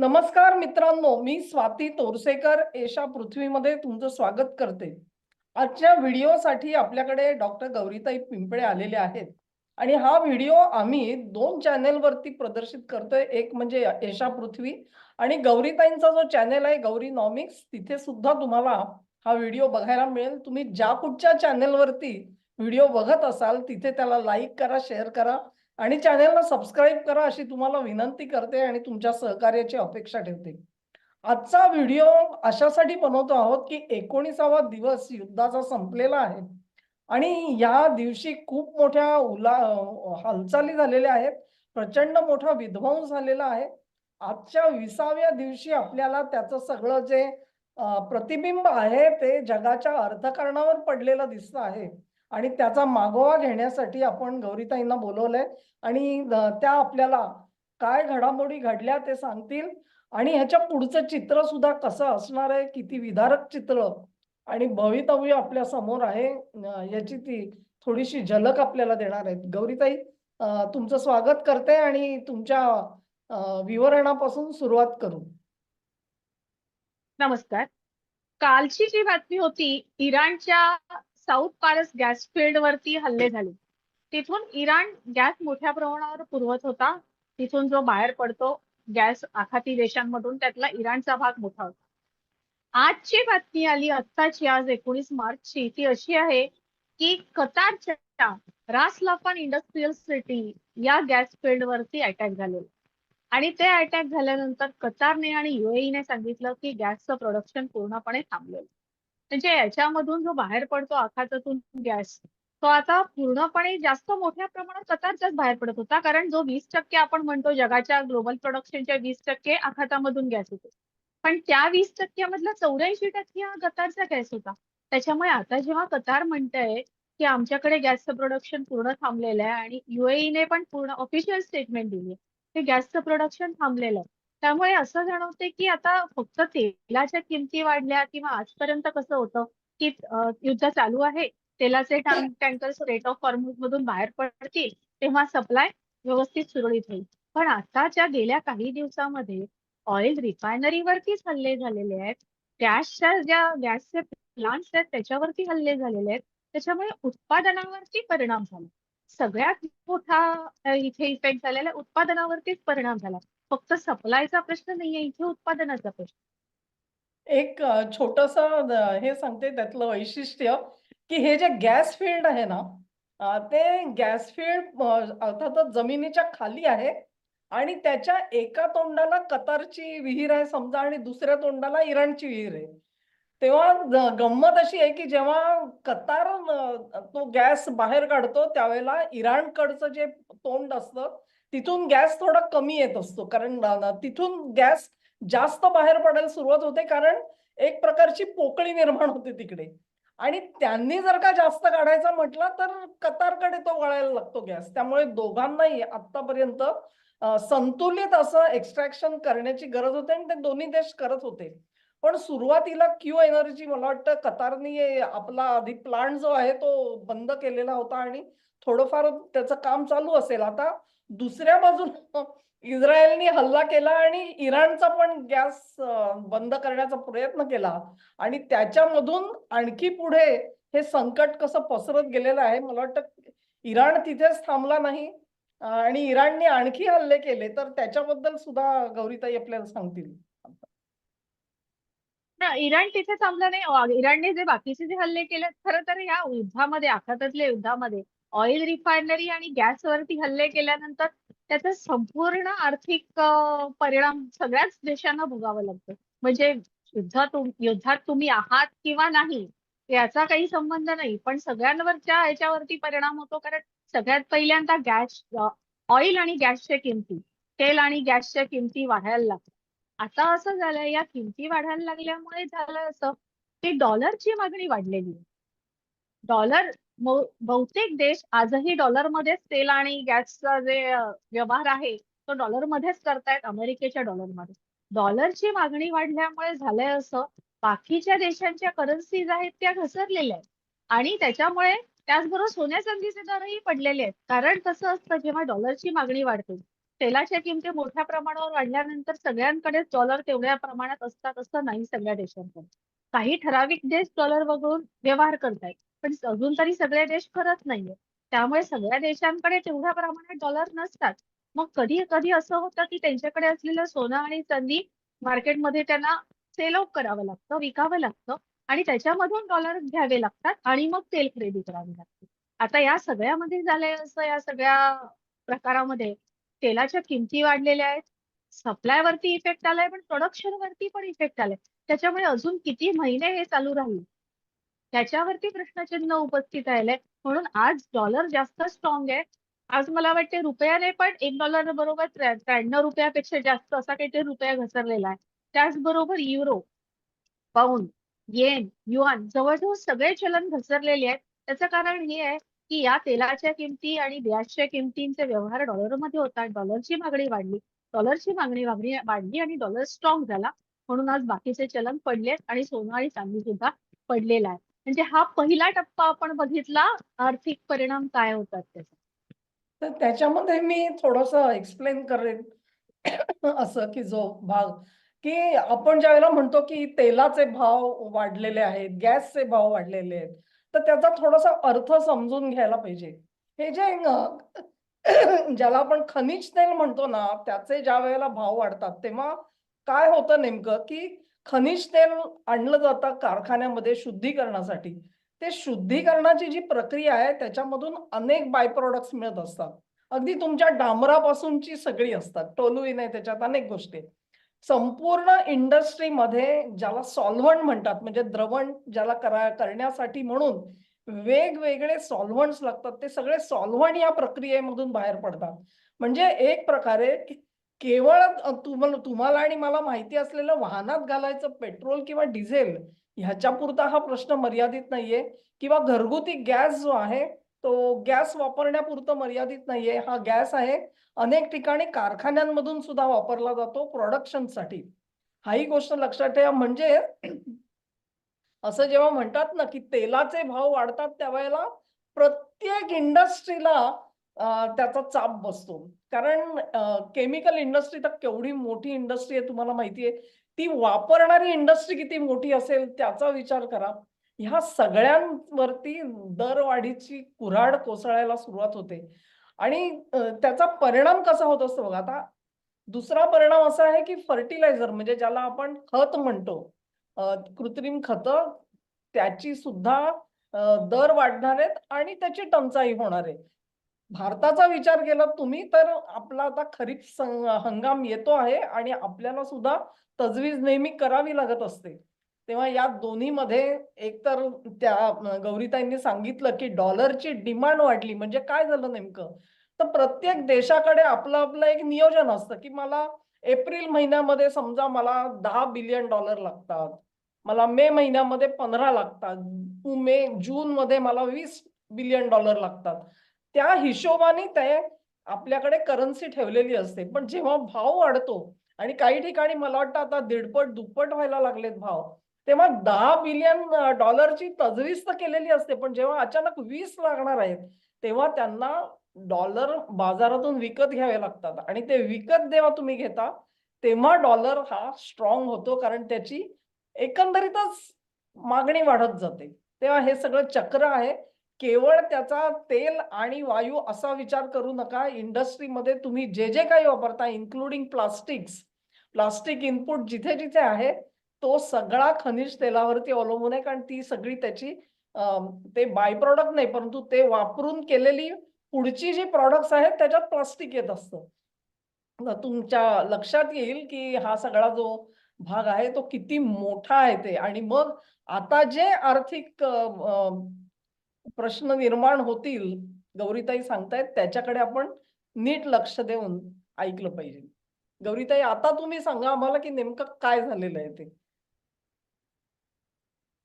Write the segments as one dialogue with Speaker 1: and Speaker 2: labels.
Speaker 1: नमस्कार मित्रांनो, मी स्वाती तोरसेकर एशा पृथ्वीमध्ये तुमचं स्वागत करते. आजच्या व्हिडिओसाठी आपल्याकडे डॉक्टर गौरीताई पिंपळे आलेले आहेत आणि हा व्हिडिओ आम्ही 2 चॅनेलवरती प्रदर्शित करतोय. एक म्हणजे एशा पृथ्वी आणि गौरीताईंचा जो चॅनेल आहे गौरीनॉमिक्स, तिथे सुद्धा तुम्हाला हा व्हिडिओ बघायला मिळेल. तुम्ही ज्या कुठच्या चॅनेलवरती व्हिडिओ बघत असाल तिथे त्याला लाईक करा, शेअर करा आणि चॅनेलला सबस्क्राईब करा अशी तुम्हाला विनंती करते आणि तुमच्या सहकार्याची अपेक्षा ठेवते. आजचा व्हिडिओ अशासाठी बनवतो आहोत की 19वा दिवस युद्धाचा संपलेला आहे आणि या दिवशी खूप मोठ्या हालचाली झालेल्या आहेत. प्रचंड मोठा विध्वंस झालेला आहे. आजच्या 20व्या दिवशी आपल्याला त्याचं सगळं जे प्रतिबिंब आहे ते जगाच्या अर्थकारणावर पडलेलं दिसतं आहे आणि त्याचा मागोवा घेण्यासाठी आपण गौरीताईंना बोलवलंय आणि त्या आपल्याला काय घडामोडी घडल्या ते सांगतील आणि ह्याच्या पुढचं चित्र सुद्धा कसं असणार आहे, किती विदारक चित्र आणि भवितव्य आपल्या समोर आहे याची ती थोडीशी झलक आपल्याला देणार आहेत. गौरीताई, तुमचं स्वागत करते आणि तुमच्या विवरणापासून सुरुवात करू.
Speaker 2: नमस्कार. कालची जी बातमी होती, इराणच्या साऊथ पारस गॅस फील्ड वरती हल्ले झाले. तिथून इराण गॅस मोठ्या प्रमाणावर पुरवत होता. तिथून जो बाहेर पडतो गॅस आखाती देशांमधून, त्यातला इराणचा भाग मोठा होता. आजची बातमी आली आत्ताची, आज 19 मार्चची, ती अशी आहे की कतारच्या रास लाफान इंडस्ट्रियल सिटी या गॅस फील्ड वरती अटॅक झालेला आणि ते अटॅक झाल्यानंतर कतारने आणि युएईने सांगितलं की गॅसचं प्रोडक्शन पूर्णपणे थांबलेलं. म्हणजे याच्यामधून जो बाहेर पडतो आखातातून गॅस, तो आता पूर्णपणे जास्त मोठ्या प्रमाणात कतारचाच बाहेर पडत होता, कारण जो 20% आपण म्हणतो जगाच्या ग्लोबल प्रोडक्शनच्या 20% आखातामधून गॅस येतो, पण त्या 20% मधला 84% हा कतारचा गॅस होता. त्याच्यामुळे आता जेव्हा कतार म्हणतंय की आमच्याकडे गॅसचं प्रोडक्शन पूर्ण थांबलेलं आहे आणि युएईने पण पूर्ण ऑफिशियल स्टेटमेंट दिली की गॅसचं प्रोडक्शन थांबलेलं आहे, त्यामुळे असं जाणवते की आता फक्त तेलाच्या किमती वाढल्या किंवा आजपर्यंत कसं होतं की युद्ध चालू आहे, तेलाचे टँकर्स रेट ऑफ हॉर्मुझ मधून बाहेर पडतील तेव्हा सप्लाय व्यवस्थित सुरळीत होईल. पण आताच्या गेल्या काही दिवसामध्ये ऑइल रिफायनरीवरतीच हल्ले झालेले आहेत. गॅसचे प्लांट्स आहेत त्याच्यावरती हल्ले झालेले आहेत. त्याच्यामुळे उत्पादनावरती परिणाम झाला. सगळ्यात मोठा इथे इफेक्ट झालेला उत्पादनावरतीच परिणाम झाला. फक्त सप्लायचा प्रश्न नाहीये, इथे उत्पादनाचा प्रश्न.
Speaker 1: एक छोटंसं हे सांगते त्यातलं वैशिष्ट्य, की हे जे गॅस फील्ड आहे ना, ते गॅस फील्ड अर्थातच जमिनीच्या खाली आहे आणि त्याच्या एका तोंडाला कतारची विहीर आहे समजा आणि दुसऱ्या तोंडाला इराणची विहीर आहे. तेव्हा गंमत अशी आहे, की जेव्हा कतार तो गॅस बाहेर काढतो त्यावेळेला इराणकडचं जे तोंड असतं, तिथून गॅस थोडा कमी येत असतो. कारण तिथून गॅस जास्त बाहेर पडायला सुरुवात होते कारण एक प्रकारची पोकळी निर्माण होते तिकडे आणि त्यांनी जर का जास्त काढायचा म्हटलं तर कतारकडे तो वळायला लागतो गॅस. त्यामुळे दोघांनाही आतापर्यंत संतुलित असं एक्स्ट्रॅक्शन करण्याची गरज होते आणि ते दोन्ही देश करत होते. पण सुरुवातीला क्यू एनर्जी मला वाटतं कतारने आपला आधी प्लांट जो आहे तो बंद केलेला होता आणि थोडंफार त्याचं काम चालू असेल. आता दुसऱ्या बाजूला इस्रायलने हल्ला केला आणि इराणचा पण गॅस बंद करण्याचा प्रयत्न केला आणि त्याच्यामधून आणखी पुढे हे संकट कसं पसरत गेलेलं आहे. मला वाटतं इराण तिथेच थांबला नाही आणि इराणने आणखी हल्ले केले तर त्याच्याबद्दल सुद्धा गौरीताई आपल्याला सांगतील.
Speaker 2: ना, इराण तिथे थांबलं नाही. इराणने जे बाकीचे जे हल्ले केले, खरं तर या युद्धामध्ये, आखातातल्या युद्धामध्ये ऑइल रिफायनरी आणि गॅसवरती हल्ले केल्यानंतर त्याचा संपूर्ण आर्थिक परिणाम सगळ्याच देशांना भोगावं लागतं. म्हणजे युद्धात तुम्ही आहात किंवा नाही याचा काही संबंध नाही, पण सगळ्यांवरच्या याच्यावरती परिणाम होतो. कारण सगळ्यात पहिल्यांदा ऑइल आणि गॅसच्या किमती, तेल आणि गॅसच्या किमती वाढायला लागतात. आता असं झालंय, या किमती वाढायला लागल्यामुळे झालं असं की डॉलरची मागणी वाढलेली आहे. डॉलर बहुतेक देश आजही डॉलरमध्येच तेल आणि गॅसचा जे व्यवहार आहे तो डॉलरमध्येच करतायत, अमेरिकेच्या डॉलरमध्ये. डॉलरची मागणी वाढल्यामुळे झालंय असं, बाकीच्या देशांच्या करन्सीज आहेत त्या घसरलेल्या आहेत आणि त्याच्यामुळे त्याचबरोबर सोन्या चांदीचे दरही पडलेले आहेत. कारण कसं असतं, जेव्हा डॉलरची मागणी वाढते तेलाच्या किमती मोठ्या प्रमाणावर वाढल्यानंतर सगळ्यांकडेच डॉलर तेवढ्या प्रमाणात असतात असं नाही सगळ्या देशांकडे. काही ठराविक देश डॉलर वगळून व्यवहार करतायत, पण अजून तरी सगळे देश करत नाहीये. त्यामुळे सगळ्या देशांकडे तेवढ्या प्रमाणात डॉलर नसतात. मग कधी कधी असं होतं की त्यांच्याकडे असलेलं सोनं आणि चांदी मार्केटमध्ये त्यांना सेल ऑफ करावं लागतं, विकावं लागतं आणि त्याच्यामधून डॉलर घ्यावे लागतात आणि मग तेल खरेदी करावी लागते. आता या सगळ्यामध्ये झालंय असं, या सगळ्या प्रकारामध्ये तेलाच्या किमती वाढलेल्या आहेत, सप्लाय वरती इफेक्ट आलाय, पण प्रोडक्शन वरती पण इफेक्ट आलाय. त्याच्यामुळे अजून किती महिने हे चालू राहील त्याच्यावरती प्रश्नचिन्ह उपस्थित राहिलंय. म्हणून आज डॉलर जास्त स्ट्रॉंग आहे. आज मला वाटते रुपयाने पण $1 बरोबर 93 रुपयापेक्षा जास्त असा काहीतरी रुपया घसरलेला आहे. त्याचबरोबर युरो, पाऊंड, येन, युआन जवळजवळ सगळे चलन घसरलेले आहेत. त्याचं कारण हे आहे की या तेलाच्या किमती आणि गॅसच्या किमतींचे व्यवहार डॉलरमध्ये होतात. डॉलरची मागणी वाढली, डॉलरची मागणी वाढली वाढली आणि डॉलर स्ट्रॉंग झाला. म्हणून आज बाकीचे चलन पडलेत आणि सोनं आणि चांदी सुद्धा पडलेला आहे. म्हणजे हा पहिला टप्पा आपण बघितला, आर्थिक परिणाम काय होतात त्याचा.
Speaker 1: तर त्याच्यामध्ये मी थोडंसं एक्सप्लेन करेन असं की जो भाग की आपण ज्यावेळेला म्हणतो की तेलाचे भाव वाढलेले आहेत, गॅसचे भाव वाढलेले आहेत, तर त्याचा थोडासा अर्थ समजून घ्यायला पाहिजे. हे जे ज्याला आपण खनिज तेल म्हणतो ना, त्याचे ज्या वेळेला भाव वाढतात, तेव्हा काय होतं नेमकं की खनिज तेल आणलं जातं कारखान्यामध्ये शुद्धीकरणासाठी. ते शुद्धीकरणाची जी प्रक्रिया आहे त्याच्यामधून अनेक बाय प्रॉडक्ट्स मिळत असतात. अगदी तुमच्या डांबरापासूनची सगळी असतात. टोलुइन आहे त्याच्यात अनेक गोष्टी आहेत. संपूर्ण इंडस्ट्रीमध्ये ज्याला सॉल्व्हंट म्हणतात म्हणजे द्रवण ज्याला करण्यासाठी म्हणून वेगवेगळे सॉल्व्हंट्स लागतात. ते सगळे सॉल्व्हंट या प्रक्रियेमधून बाहेर पडतात. म्हणजे एक प्रकारे केवळ तुम्हाला आणि मला माहिती असलेलं वाहनात घालायचं पेट्रोल किंवा डिझेल ह्याच्यापुरता हा प्रश्न मर्यादित नाहीये किंवा घरगुती गॅस जो आहे तो गॅस वापरण्यापुरतं मर्यादित नाहीये. हा गॅस आहे अनेक ठिकाणी कारखान्यांमधून सुद्धा वापरला जातो प्रोडक्शनसाठी. हाही गोष्ट लक्षात ठेवा. म्हणजे असं जेव्हा म्हणतात ना, की तेलाचे भाव वाढतात त्यावेळेला प्रत्येक इंडस्ट्रीला त्याचा चाप बसतो. कारण केमिकल इंडस्ट्री तर केवढी मोठी इंडस्ट्री आहे तुम्हाला माहिती आहे. ती वापरणारी इंडस्ट्री किती मोठी असेल त्याचा विचार करा. ह्या सगळ्यांवरती दरवाढीची कुऱ्हाड कोसळायला सुरुवात होते आणि त्याचा परिणाम कसा होत असतो बघा. आता दुसरा परिणाम असा आहे, की फर्टिलायझर म्हणजे ज्याला आपण खत म्हणतो. कृत्रिम खतं त्याची सुद्धा दर वाढणार आहेत आणि त्याची टंचाई होणार आहे. भारताचा विचार केला तुम्ही तर आपला आता खरीप हंगाम येतो आहे आणि आपल्याला सुद्धा तजवीज नेहमी करावी लागत असते. तेव्हा या दोन्हीमध्ये एकतर त्या गौरीताईंनी सांगितलं, की डॉलरची डिमांड वाढली म्हणजे काय झालं नेमकं? तर प्रत्येक देशाकडे आपलं एक नियोजन असतं, की मला एप्रिल महिन्यामध्ये समजा मला $10 बिलियन लागतात. मला मे महिन्यामध्ये 15 लागतात. जूनमध्ये मला $20 बिलियन लागतात. त्या हिशोबाने ते आपल्याकडे करन्सी ठेवलेली असते. पण जेव्हा भाव वाढतो आणि काही ठिकाणी मला वाटतं आता दीडपट, दुप्पट व्हायला लागलेत भाव. तेव्हा $10 बिलियन तजवीज तर केलेली असते. पण जेव्हा अचानक 20 लागणार आहेत, तेव्हा त्यांना डॉलर बाजारातून विकत घ्यावे लागतात आणि ते विकत जेव्हा तुम्ही घेता, तेव्हा डॉलर हा स्ट्राँग होतो कारण त्याची एकंदरीतच मागणी वाढत जाते. तेव्हा हे सगळं चक्र आहे. केवळ त्याचा तेल आणि वायू असा विचार करू नका. इंडस्ट्रीमध्ये तुम्ही जे काही वापरता इन्क्लुडिंग प्लास्टिक्स, प्लास्टिक इनपुट जिथे-जिथे आहे, तो सगळा खनिज तेलावरती अवलंबून आहे. कारण ती सगळी त्याची ते बाय प्रॉडक्ट नाही, परंतु ते वापरून केलेली पुढची जी प्रॉडक्ट्स आहेत त्याच्यात प्लास्टिक येत असतं. तुमच्या लक्षात येईल, की हा सगळा जो भाग आहे तो किती मोठा आहे ते आणि मग आता जे आर्थिक प्रश्न निर्माण होतील, गौरीताई सांगतायत त्याच्याकडे आपण नीट लक्ष देऊन ऐकलं पाहिजे. गौरीताई आता तुम्ही सांगा आम्हाला, की नेमकं काय झालेलं आहे ते?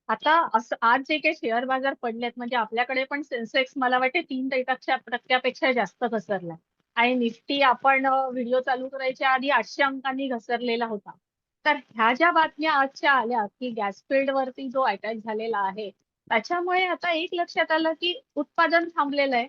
Speaker 2: आता असं आज जे काही शेअर बाजार पडलेत म्हणजे आपल्याकडे पण सेन्सेक्स मला वाटते 3% जास्त घसरलाय आणि निफ्टी आपण व्हिडिओ चालू करायच्या आधी 800 अंकांनी घसरलेला होता. तर ह्या ज्या बातम्या आजच्या आल्या की गॅस फील्ड वरती जो अटॅक झालेला आहे त्याच्यामुळे आता एक लक्षात आलं की उत्पादन थांबलेलं आहे.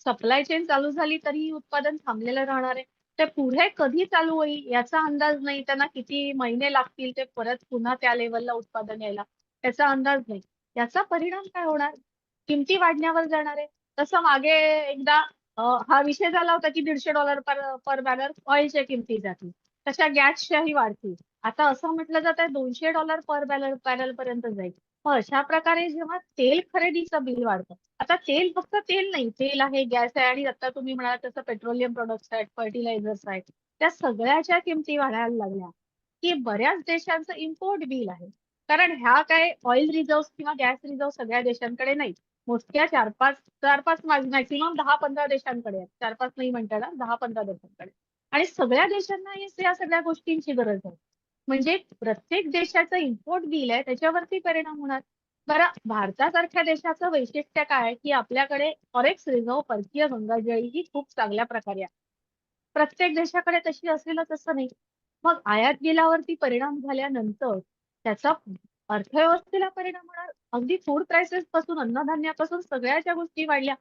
Speaker 2: सप्लाय चेन चालू झाली तरी उत्पादन थांबलेलं राहणार आहे. ते पुढे कधी चालू होईल याचा अंदाज नाही. त्यांना किती महिने लागतील ते परत पुन्हा त्या लेवलला उत्पादन यायला, त्याचा अंदाज नाही. याचा परिणाम काय होणार? किमती वाढण्यावर जाणार आहे. तसं मागे एकदा हा विषय झाला होता की $150 पर बॅरल ऑइलच्या किमती जातील. तशा गॅसच्याही वाढतील. आता असं म्हटलं जात आहे $200 पर बॅरल पर्यंत जाईल. मग अशा प्रकारे जेव्हा तेल खरेदीचं बिल वाढतं, आता तेल फक्त तेल नाही, तेल आहे, गॅस आहे आणि आता तुम्ही म्हणालात तसं पेट्रोलियम प्रोडक्ट्स आहेत, फर्टिलायझर्स आहेत. त्या सगळ्याच्या किमती वाढायला लागल्या की बऱ्याच देशांचं इम्पोर्ट बिल आहे. कारण ह्या काय ऑइल रिझर्व्ह किंवा गॅस रिझर्व्ह सगळ्या देशांकडे नाही. मोजक्या 4-5 मॅक्सिमम 10-15 देशांकडे आहेत. 4-5 नाही म्हणता ना, 10-15 देशांकडे. आणि सगळ्या देशांना या सगळ्या गोष्टींची गरज आहे. म्हणजे प्रत्येक देशाचं इम्पोर्ट बिल आहे त्याच्यावरती परिणाम होणार. बरं, भारतासारख्या देशाचं वैशिष्ट्य काय आहे की आपल्याकडे फॉरेक्स रिझर्व्ह परकीय गंगाजळी ही खूप चांगल्या प्रकारे आहे. प्रत्येक देशाकडे तशी असेलच असं नाही. मग आयात बिलावरती परिणाम झाल्यानंतर त्याचा अर्थव्यवस्थेला परिणाम होणार. अगदी फूड प्राइसेस पासून, अन्नधान्यापासून सगळ्याच्या गोष्टी वाढल्या.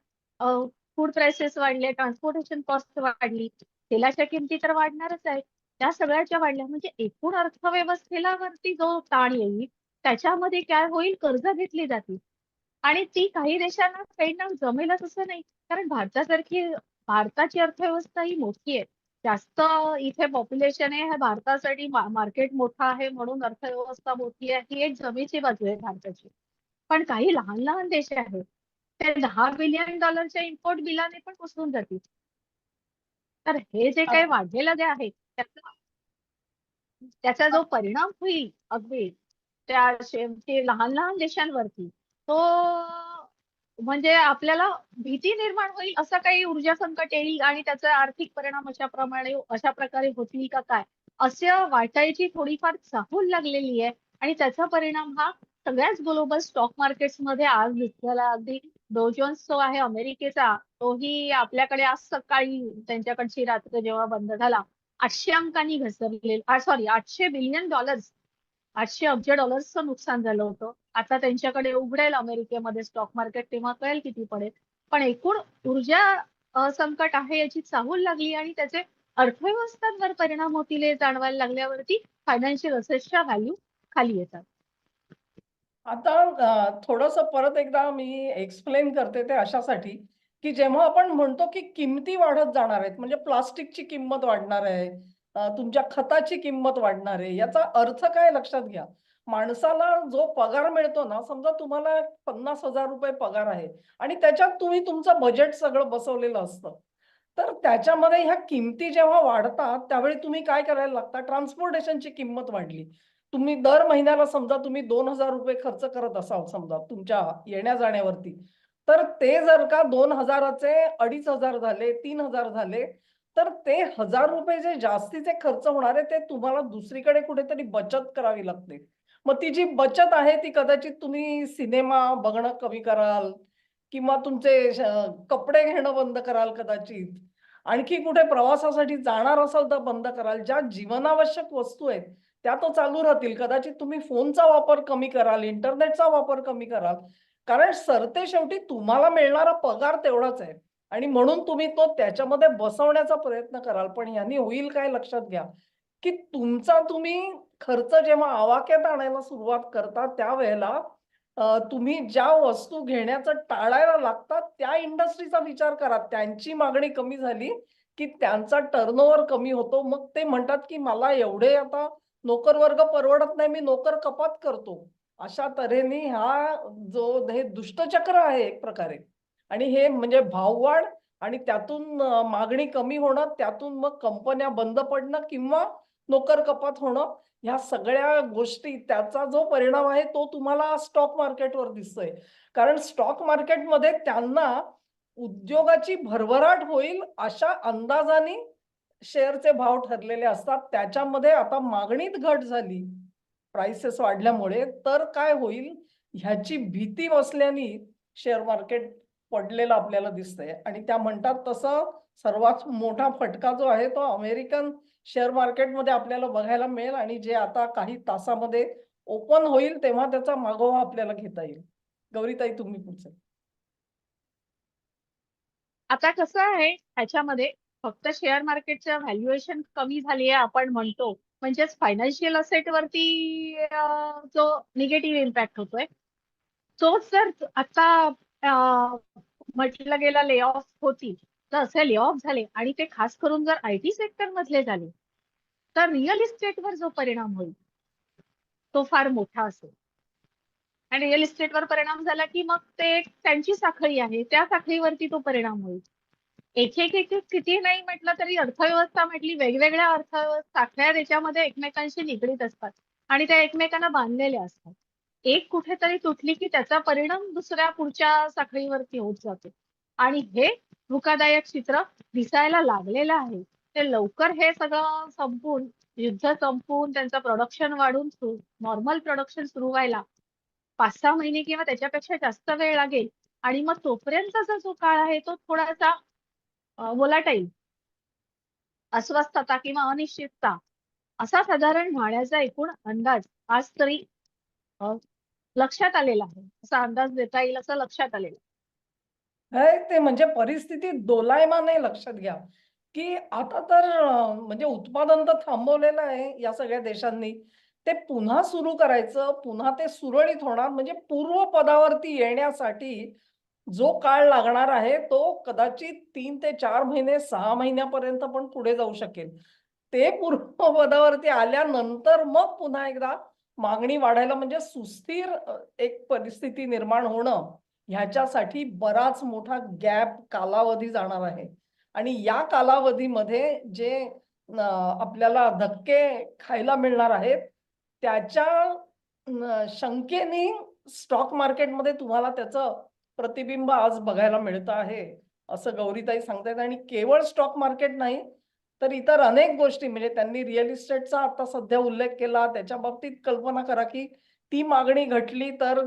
Speaker 2: फूड प्राइसेस वाढले, ट्रान्सपोर्टेशन कॉस्ट वाढली, तेलाच्या किमती तर वाढणारच आहे. त्या सगळ्याच्या वाढल्या म्हणजे एकूण अर्थव्यवस्थेला वरती जो ताण येईल त्याच्यामध्ये काय होईल, कर्ज घेतली जातील आणि ती काही देशांना फेडणं जमेलच असं नाही. कारण भारताची अर्थव्यवस्था ही मोठी आहे. जास्त इथे पॉप्युलेशन आहे, भारतासाठी मार्केट मोठा आहे म्हणून अर्थव्यवस्था मोठी आहे, ही एक जमेची बाजू आहे भारताची. पण काही लहान लहान देश आहेत ते $10 बिलियन इम्पोर्ट बिलाने पण कोसळून जातील. तर हे जे काही वाढलेलं जे आहे त्याचा जो परिणाम होईल अगदी ते लहान लहान देशांवरती, तो म्हणजे आपल्याला भीती निर्माण होईल असं काही ऊर्जा संकट येईल आणि त्याचा आर्थिक परिणाम अशा प्रकारे होतील का काय, असं वाटायची थोडीफार चाहूल लागलेली आहे. आणि त्याचा परिणाम हा सगळ्याच ग्लोबल स्टॉक मार्केट्समध्ये आज दिसलेला. अगदी डो जोन्स जो आहे अमेरिकेचा, तोही आपल्याकडे आज सकाळी त्यांच्याकडची रात्र जेव्हा बंद झाला 800 अंकांनी घसरले. सॉरी, $800 बिलियन, 800 अब्ज डॉलर्सचं नुकसान झालं होतं. आता त्यांच्याकडे उघडेल अमेरिकेमध्ये स्टॉक मार्केट, तेव्हा कळेल किती पडेल. पण एकूण ऊर्जा संकट आहे याची चाहूल लागली आणि त्याचे अर्थव्यवस्थांवर परिणाम होतील हे जाणवायला लागल्यावरती फायनान्शियल असेट्सच्या व्हॅल्यू खाली येतात.
Speaker 1: आता थोडंसं परत एकदा मी एक्सप्लेन करते ते अशासाठी, की जेव्हा आपण म्हणतो की किमती वाढत जाणार आहेत, म्हणजे प्लास्टिकची किंमत वाढणार आहे, तुमच्या खताची किंमत वाढणार आहे, याचा अर्थ काय लक्षात घ्या. माणसाला जो पगार मिळतो ना, समजा तुम्हाला ₹50,000 पगार आहे आणि त्याच्यात तुम्ही तुमचं बजेट सगळं बसवलेलं असतं. तर त्याच्यामध्ये ह्या किमती जेव्हा वाढतात, त्यावेळी तुम्ही काय करायला लागता, ट्रान्सपोर्टेशनची किंमत वाढली. तुम्ही दर महिन्याला समजा तुम्ही ₹2,000 खर्च करत असाल समजा तुमच्या येण्या-जाण्यावरती. तर ते जर का 2,000चे 2,500 झाले, 3,000 झाले, तर ते ₹1,000 जे जास्तीचे खर्च होणार आहे, ते तुम्हाला दुसरीकडे कुठेतरी बचत करावी लागते. मग ती जी बचत आहे, ती कदाचित तुम्ही सिनेमा बघणं कमी कराल किंवा तुमचे कपडे घेणं बंद कराल कदाचित. आणखी कुठे प्रवासासाठी जाणार असाल तर बंद कराल. ज्या जीवनावश्यक वस्तू आहेत, त्या तर चालू राहतील. कदाचित तुम्ही फोनचा वापर कमी कराल, इंटरनेटचा वापर कमी कराल. कारण सरतेशेवटी तुम्हाला मिळणारा पगार तेवढाच आहे आणि म्हणून तुम्ही तो त्याच्यामध्ये बसवण्याचा प्रयत्न कराल. पण ह्यानी होईल काय लक्षात घ्या, की तुमचा तुम्ही खर्च जेव्हा आवाक्यात आणायला सुरुवात करता त्यावेळेला तुम्ही ज्या वस्तू घेण्याचं टाळायला लागतात त्या इंडस्ट्रीचा विचार करा. त्यांची मागणी कमी झाली, की त्यांचा टर्नओव्हर कमी होतो. मग ते म्हणतात, की मला एवढे आता नोकर वर्ग परवडत नाही, मी नोकर कपात करतो. अशा तऱ्हेने हे दुष्टचक्र आहे एक प्रकारे आणि हे म्हणजे भाववाढ आणि त्यातून मागणी कमी होणं, त्यातून मग कंपन्या बंद पडणं किंवा नोकर कपात होणं, ह्या सगळ्या गोष्टी त्याचा जो परिणाम आहे तो तुम्हाला स्टॉक मार्केटवर दिसतोय. कारण स्टॉक मार्केटमध्ये त्यांना उद्योगाची भरभराट होईल अशा अंदाजाने शेअरचे भाव ठरलेले असतात. त्याच्यामध्ये आता मागणीत घट झाली, प्राइसेस वाढल्यामुळे, तर काय होईल ह्याची भीती बसल्याने शेअर मार्केट पडलेलं आपल्याला दिसतंय आणि त्या म्हणतात तसं सर्वात मोठा फटका जो आहे तो अमेरिकन शेअर मार्केटमध्ये आपल्याला बघायला मिळेल आणि जे आता काही तासामध्ये ओपन होईल तेव्हा त्याचा मागोवा आपल्याला घेता येईल. गौरीताई तुम्ही पुढचं.
Speaker 2: आता कसं आहे ह्याच्यामध्ये फक्त शेअर मार्केटचं व्हॅल्युएशन कमी झाली आहे आपण म्हणतो, म्हणजेच फायनान्शियल असेट वरती जो निगेटिव्ह इम्पॅक्ट होतोय, तोच जर आता म्हटलं गेलं ले ऑफ होतील, तर असे ले ऑफ झाले आणि ते खास करून जर IT सेक्टर मधले झाले, तर रिअल इस्टेटवर जो परिणाम होईल तो फार मोठा असेल. आणि रिअल इस्टेटवर परिणाम झाला की मग ते एक त्यांची साखळी आहे, त्या साखळीवरती तो परिणाम होईल. एक एक एक एक किती नाही म्हटलं तरी अर्थव्यवस्था म्हटली, वेगवेगळ्या अर्थव्यवस्था साखळ्या त्याच्यामध्ये एकमेकांशी निगडीत असतात आणि त्या एकमेकांना बांधलेल्या असतात. एक कुठेतरी तुटली की त्याचा परिणाम दुसऱ्या पुढच्या साखळीवरती होत जातो आणि हे धोकादायक चित्र दिसायला लागलेलं आहे. ते लवकर हे सगळं संपून, युद्ध संपून त्यांचं प्रोडक्शन वाढून नॉर्मल प्रोडक्शन सुरू व्हायला 5-6 महिने किंवा त्याच्यापेक्षा जास्त वेळ लागेल आणि मग तोपर्यंतचा जो काळ आहे तो थोडासा व्होलाटाईल, अस्वस्थता किंवा अनिश्चितता असा साधारण राहण्याचा एकूण अंदाज आज तरी अ, लक्षात आलेला आहे. असा अंदाज देता येईल असं लक्षात आलेलं आहे.
Speaker 1: हे ते म्हणजे परिस्थिती दोलायमान आहे लक्षात घ्या, की आता तर म्हणजे उत्पादन तर थांबवलेलं आहे या सगळ्या देशांनी. ते पुन्हा सुरू करायचं, पुन्हा ते सुरळीत होणार म्हणजे पूर्वपदावरती येण्यासाठी जो काळ लागणार आहे, तो कदाचित 3 ते 4 महिने, 6 महिन्यापर्यंत पण पुढे जाऊ शकेल. ते पूर्वपदावरती आल्यानंतर मग पुन्हा एकदा मागणी वाढायला म्हणजे सुस्थिर एक परिस्थिती निर्माण होणं, ह्याच्यासाठी बराच मोठा गॅप कालावधी जाणार आहे. आणि या कालावधीमध्ये जे आपल्याला धक्के खायला मिळणार आहेत, त्याच्या शंकेने स्टॉक मार्केटमध्ये तुम्हाला त्याचं प्रतिबिंब आज बघायला मिळतं आहे, असं गौरीताई सांगतायत. आणि केवळ स्टॉक मार्केट नाही, तर इतर अनेक गोष्टी म्हणजे त्यांनी रिअल इस्टेटचा आता सध्या उल्लेख केला. त्याच्या बाबतीत कल्पना करा, की ती मागणी घटली तर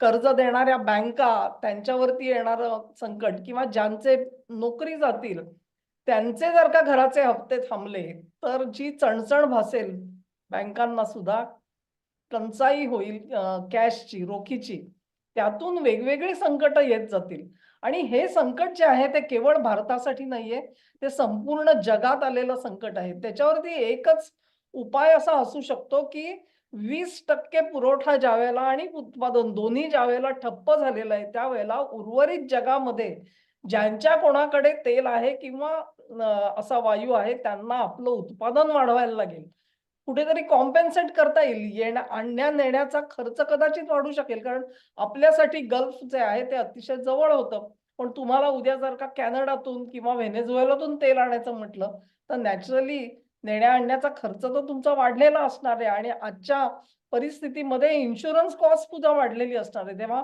Speaker 1: कर्ज देणाऱ्या बँका, त्यांच्यावरती येणारं संकट किंवा ज्यांचे नोकरी जातील, त्यांचे जर का घराचे हप्ते थांबले, तर जी चणचण भासेल बँकांना सुद्धा, टंचाई होईल कॅशची, रोखीची. त्यातून वेगवेगळी संकटं येत जातील. आणि हे संकट जे आहे ते केवळ भारतासाठी नाहीये, ते संपूर्ण जगात आलेलं संकट आहे. त्याच्यावरती एकच उपाय असा असू शकतो, की 20% पुरवठा ज्यावेळेला आणि उत्पादन दोन्ही ज्यावेळेला ठप्प झालेलं आहे, त्यावेळेला उर्वरित जगामध्ये ज्यांच्या कोणाकडे तेल आहे किंवा असा वायू आहे, त्यांना आपलं उत्पादन वाढवायला लागेल. कुठेतरी कॉम्पेन्सेट करता येईल. आणण्या-नेण्याचा खर्च कदाचित वाढू शकेल. कारण आपल्यासाठी गल्फ जे आहे ते अतिशय जवळ होतं. पण तुम्हाला उद्या जर का कॅनडातून किंवा व्हेनेझुएलातून तेल आणायचं म्हटलं, तर नॅचरली नेण्या-आणण्याचा खर्च तर तुमचा वाढलेला असणार आहे आणि आजच्या परिस्थितीमध्ये इन्शुरन्स कॉस्ट सुद्धा वाढलेली असणार आहे. तेव्हा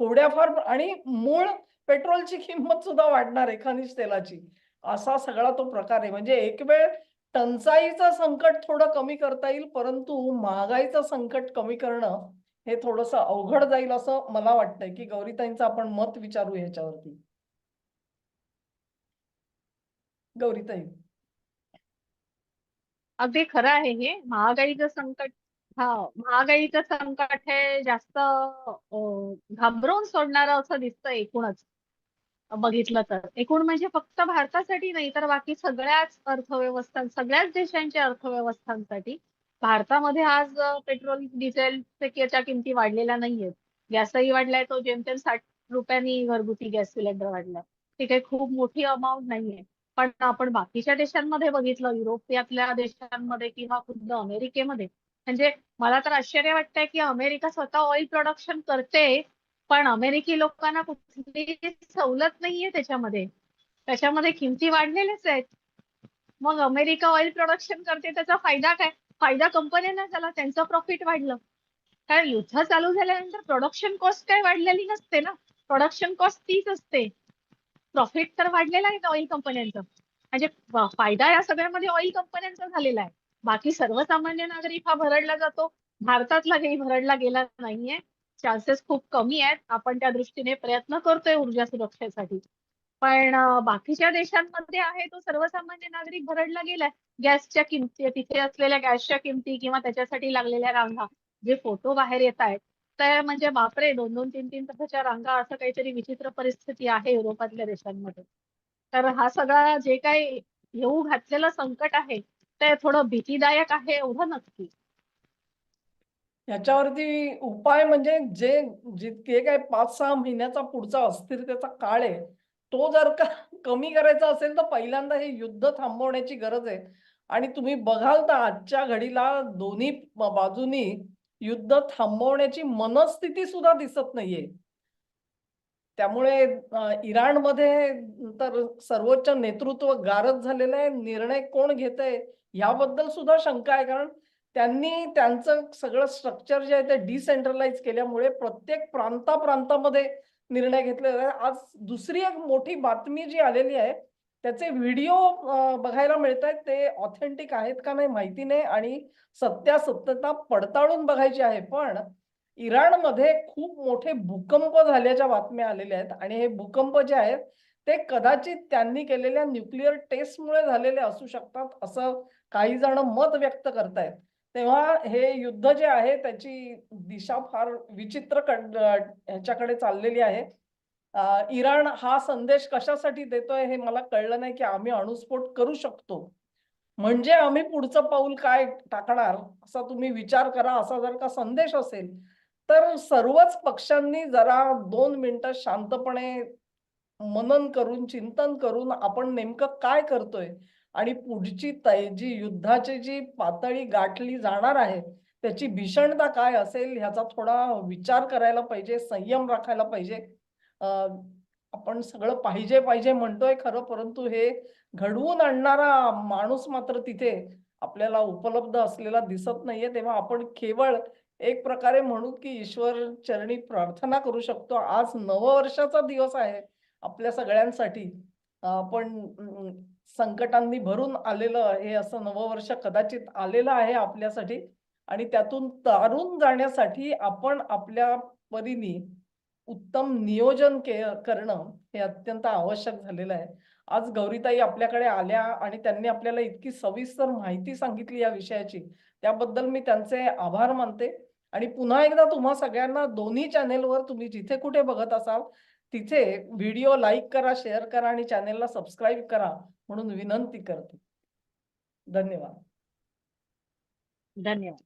Speaker 1: थोड्याफार आणि मूळ पेट्रोलची किंमत सुद्धा वाढणार आहे, खनिज तेलाची. असा सगळा तो प्रकार आहे. म्हणजे एक वेळ टंचाईचं संकट थोडं कमी करता येईल, परंतु महागाईचं संकट कमी करणं हे थोडंसं अवघड जाईल असं मला वाटतंय, की गौरीताईंचं आपण मत विचारू ह्याच्यावरती. गौरीताई.
Speaker 2: अगदी खरं आहे हे. महागाईचं संकट, हा, महागाईचं संकट हे जास्त घाबरवून सोडणारं असं दिसतं एकूणच बघितलं तर. एकूण म्हणजे फक्त भारतासाठी नाही तर बाकी सगळ्याच सगळ्याच देशांच्या अर्थव्यवस्थांसाठी. भारतामध्ये आज पेट्रोल डिझेलच्या किमती वाढलेल्या नाहीयेत. गॅसही वाढलाय, तो जेमतेम 60 रुपयांनी घरगुती गॅस सिलेंडर वाढलाय. ती काही खूप मोठी अमाऊंट नाहीये. पण आपण बाकीच्या देशांमध्ये बघितलं, युरोपियातल्या देशांमध्ये किंवा खुद्द अमेरिकेमध्ये, म्हणजे मला तर आश्चर्य वाटतंय की अमेरिका स्वतः ऑइल प्रोडक्शन करते, पण अमेरिकी लोकांना कुठली सवलत नाहीये त्याच्यामध्ये. त्याच्यामध्ये किमती वाढलेल्याच आहेत. मग अमेरिका ऑइल प्रोडक्शन करते, त्याचा फायदा काय? फायदा कंपन्यांना झाला, त्यांचं प्रॉफिट वाढलं. कारण युद्ध चालू झाल्यानंतर प्रोडक्शन कॉस्ट काय वाढलेली नसते ना. प्रोडक्शन कॉस्ट तीच असते. प्रॉफिट तर वाढलेला आहे ऑइल कंपन्यांचं. म्हणजे फायदा या सगळ्यामध्ये ऑइल कंपन्यांचा झालेला आहे. बाकी सर्वसामान्य नागरिक हा भरडला जातो. भारतातला काही भरडला गेला नाहीये. चान्सेस खूप कमी आहेत. आपण त्या दृष्टीने प्रयत्न करतोय ऊर्जा सुरक्षेसाठी. पण बाकीच्या देशांमध्ये आहे तो सर्वसामान्य नागरिक भरडला गेलाय. गॅसच्या किमती, तिथे असलेल्या गॅसच्या किमती किंवा त्याच्यासाठी लागलेल्या रांगा, जे फोटो बाहेर येत आहेत, तर म्हणजे बापरे, 2-2, 3-3 तासाच्या रांगा, असं काहीतरी विचित्र परिस्थिती आहे युरोपातल्या देशांमध्ये. तर हा सगळा जे काही येऊ घातलेलं संकट आहे ते थोडं भीतीदायक आहे एवढं नक्की.
Speaker 1: याच्यावरती उपाय म्हणजे जितके काय 5-6 महिन्याचा पुढचा अस्थिरतेचा काळ आहे, तो जर का कमी करायचा असेल तर पहिल्यांदा हे युद्ध थांबवण्याची गरज आहे. आणि तुम्ही बघाल तर आजच्या घडीला दोन्ही बाजूनी युद्ध थांबवण्याची मनस्थिती सुद्धा दिसत नाहीये. त्यामुळे इराणमध्ये तर सर्वोच्च नेतृत्व गारद झालेलं आहे. निर्णय कोण घेतंय याबद्दल सुद्धा शंका आहे. कारण त्यांनी त्यांचं सगळं स्ट्रक्चर जे आहे ते डिसेंट्रलाइज केल्यामुळे प्रत्येक प्रांतामध्ये निर्णय घेतले. आज दुसरी एक मोठी बातमी जी आलेली आहे, त्याचे व्हिडिओ बघायला मिळतायत. ते ऑथेंटिक आहेत का नाही माहिती नाही आणि सत्यासत्यता पडताळून बघायची आहे. पण इराणमध्ये खूप मोठे भूकंप झाल्याच्या बातम्या आलेल्या आहेत आणि हे भूकंप जे आहेत ते कदाचित त्यांनी केलेल्या न्यूक्लिअर टेस्टमुळे झालेले असू शकतात, असं काही जण मत व्यक्त करतायत. तेव्हा हे युद्ध जे आहे त्याची दिशा फार विचित्र ह्याच्याकडे चाललेली आहे. इराण हा संदेश कशासाठी देतोय हे मला कळलं नाही, की आम्ही अणुस्फोट करू शकतो. म्हणजे आम्ही पुढचं पाऊल काय टाकणार असा तुम्ही विचार करा. असा जर का संदेश असेल, तर सर्वच पक्षांनी जरा 2 मिनिटं शांतपणे मनन करून, चिंतन करून आपण नेमकं काय करतोय आणि पुढची जी युद्धाची जी पातळी गाठली जाणार आहे, त्याची भीषणता काय असेल ह्याचा थोडा विचार करायला पाहिजे, संयम राखायला पाहिजे. अ, आपण सगळं पाहिजे म्हणतोय खरं, परंतु हे घडवून आणणारा माणूस मात्र तिथे आपल्याला उपलब्ध असलेला दिसत नाहीये. तेव्हा आपण केवळ एक प्रकारे म्हणू, की ईश्वर चरणी प्रार्थना करू शकतो. आज नववर्षाचा दिवस आहे आपल्या सगळ्यांसाठी. पण संकटांनी भरून आलेलं हे असं नववर्ष कदाचित आलेलं आहे आपल्यासाठी आणि त्यातून तारून जाण्यासाठी आपण आपल्या परीने उत्तम नियोजन करणं हे अत्यंत आवश्यक झालेलं आहे. आज गौरीताई आपल्याकडे आल्या आणि त्यांनी आपल्याला इतकी सविस्तर माहिती सांगितली या विषयाची. त्याबद्दल मी त्यांचे आभार मानते आणि पुन्हा एकदा तुम्हा सगळ्यांना दोन्ही चॅनेलवर तुम्ही जिथे कुठे बघत असाल, तिथे व्हिडिओ लाईक करा, शेअर करा आणि चॅनेलला सबस्क्राईब करा म्हणून विनंती करते. धन्यवाद.
Speaker 2: धन्यवाद.